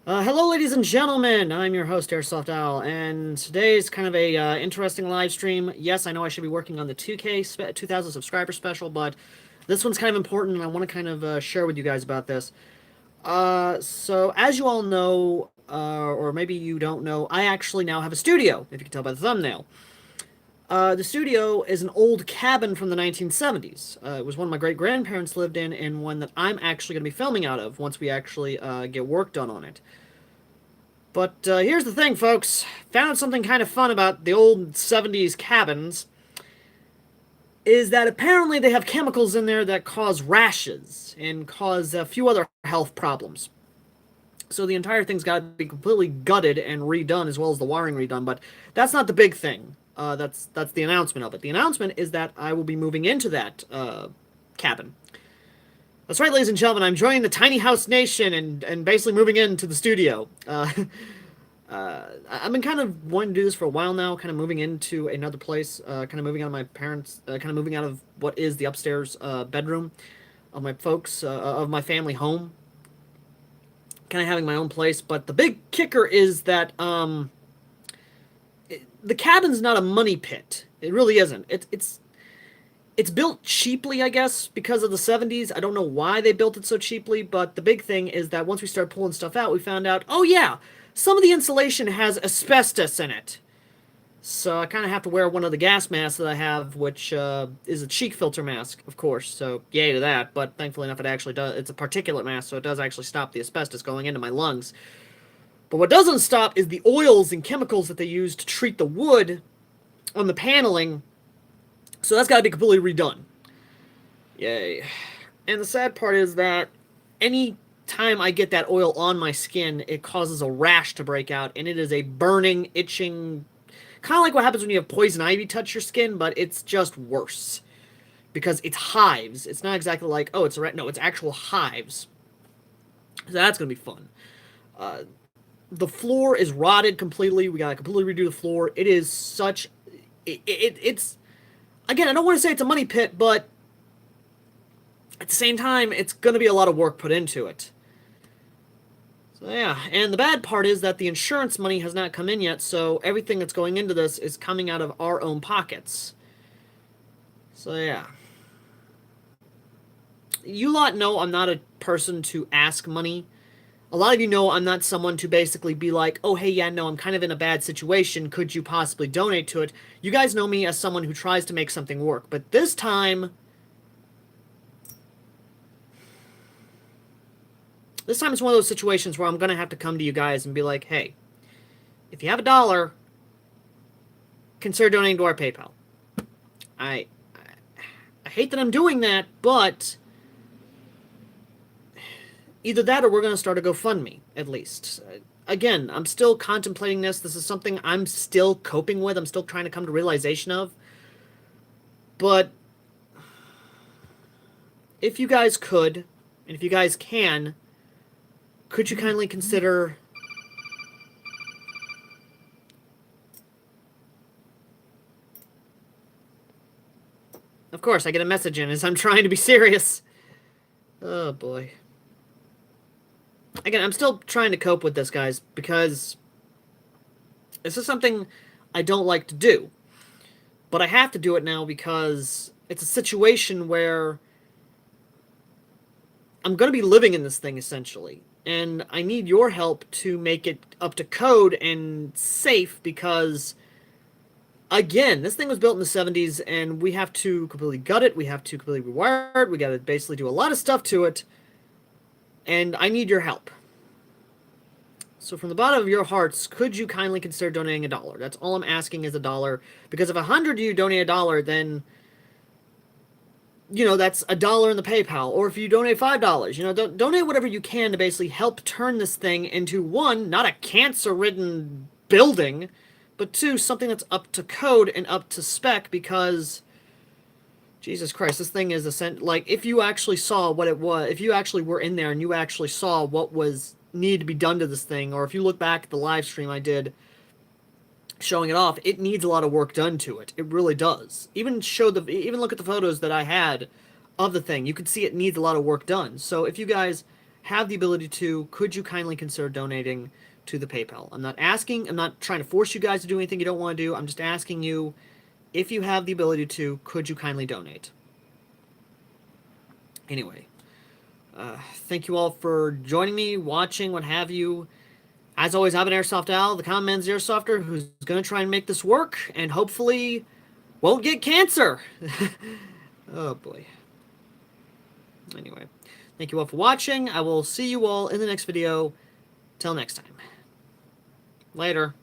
Hello, ladies and gentlemen. I'm your host, Airsoft Owl, and today's kind of a interesting live stream. Yes, I know I should be working on the 2,000 subscriber special, but this one's kind of important, and I want to kind of share with you guys about this. So as you all know, or maybe you don't know, I actually now have a studio. If you can tell by the thumbnail. The studio is an old cabin from the 1970s. It was one my great grandparents lived in, and one that I'm actually going to be filming out of once we actually get work done on it. But here's the thing, folks. Found something kind of fun about the old 70s cabins is that apparently they have chemicals in there that cause rashes and cause a few other health problems. So the entire thing's got to be completely gutted and redone, as well as the wiring redone. But that's not the big thing. That's the announcement of it. The announcement is that I will be moving into that cabin. That's right, ladies and gentlemen. I'm joining the Tiny House Nation and basically moving into the studio. I've been kind of wanting to do this for a while now, kind of moving into another place, kind of moving out of my parents, kind of moving out of what is the upstairs bedroom of my folks, of my family home, kind of having my own place. But the big kicker is that the cabin's not a money pit. It really isn't. It's built cheaply, I guess, because of the 70s. I don't know why they built it so cheaply, but the big thing is that once we started pulling stuff out, we found out, oh yeah, some of the insulation has asbestos in it. So I kind of have to wear one of the gas masks that I have, which is a cheek filter mask, of course. So yay to that. But thankfully enough, it actually does. It's a particulate mask, so it does actually stop the asbestos going into my lungs. But what doesn't stop is the oils and chemicals that they use to treat the wood on the paneling. So that's got to be completely redone. Yay. And the sad part is that any time I get that oil on my skin, it causes a rash to break out, and it is a burning, itching, kind of like what happens when you have poison ivy touch your skin, but it's just worse. Because it's hives. It's not exactly like, oh, it's a rat. No, it's actual hives. So that's going to be fun. The floor is rotted completely. We got to completely redo the floor. It is such... it's... Again, I don't want to say it's a money pit, but at the same time, it's going to be a lot of work put into it. So yeah, and the bad part is that the insurance money has not come in yet, so everything that's going into this is coming out of our own pockets. So yeah. You lot know I'm not a person to ask money. A lot of you know I'm not someone to basically be like, oh, hey, yeah, no, I'm kind of in a bad situation. Could you possibly donate to it? You guys know me as someone who tries to make something work. But this time... This time it's one of those situations where I'm going to have to come to you guys and be like, hey, if you have $1, consider donating to our PayPal. I hate that I'm doing that, but either that or we're going to start a GoFundMe, at least. Again, I'm still contemplating this. This is something I'm still coping with. I'm still trying to come to realization of. But if you guys could, and if you guys can, could you kindly consider... Of course, I get a message in as I'm trying to be serious. Oh, boy. Again, I'm still trying to cope with this, guys, because this is something I don't like to do. But I have to do it now because it's a situation where I'm going to be living in this thing, essentially. And I need your help to make it up to code and safe because, again, this thing was built in the 70s and we have to completely gut it, we have to completely rewire it, we got to basically do a lot of stuff to it, and I need your help. So from the bottom of your hearts, could you kindly consider donating $1? That's all I'm asking is $1, because if 100 of you donate $1, then... you know, that's $1 in the PayPal. Or if you donate $5, you know, donate whatever you can to basically help turn this thing into, one, not a cancer-ridden building, but two, something that's up to code and up to spec, because, Jesus Christ, this thing is like, if you actually saw what it was, if you actually were in there and you actually saw what was needed to be done to this thing, or if you look back at the live stream I did showing it off, it needs a lot of work done to it. It really does. Even look at the photos that I had of the thing. You could see it needs a lot of work done. So if you guys have the ability to, could you kindly consider donating to the PayPal? I'm not trying to force you guys to do anything you don't want to do. I'm just asking you, if you have the ability to, could you kindly donate? Anyway, thank you all for joining me, watching, what have you. As always, I've been Airsoft Al, the common man's airsofter, who's going to try and make this work, and hopefully won't get cancer. Oh, boy. Anyway, thank you all for watching. I will see you all in the next video. Till next time. Later.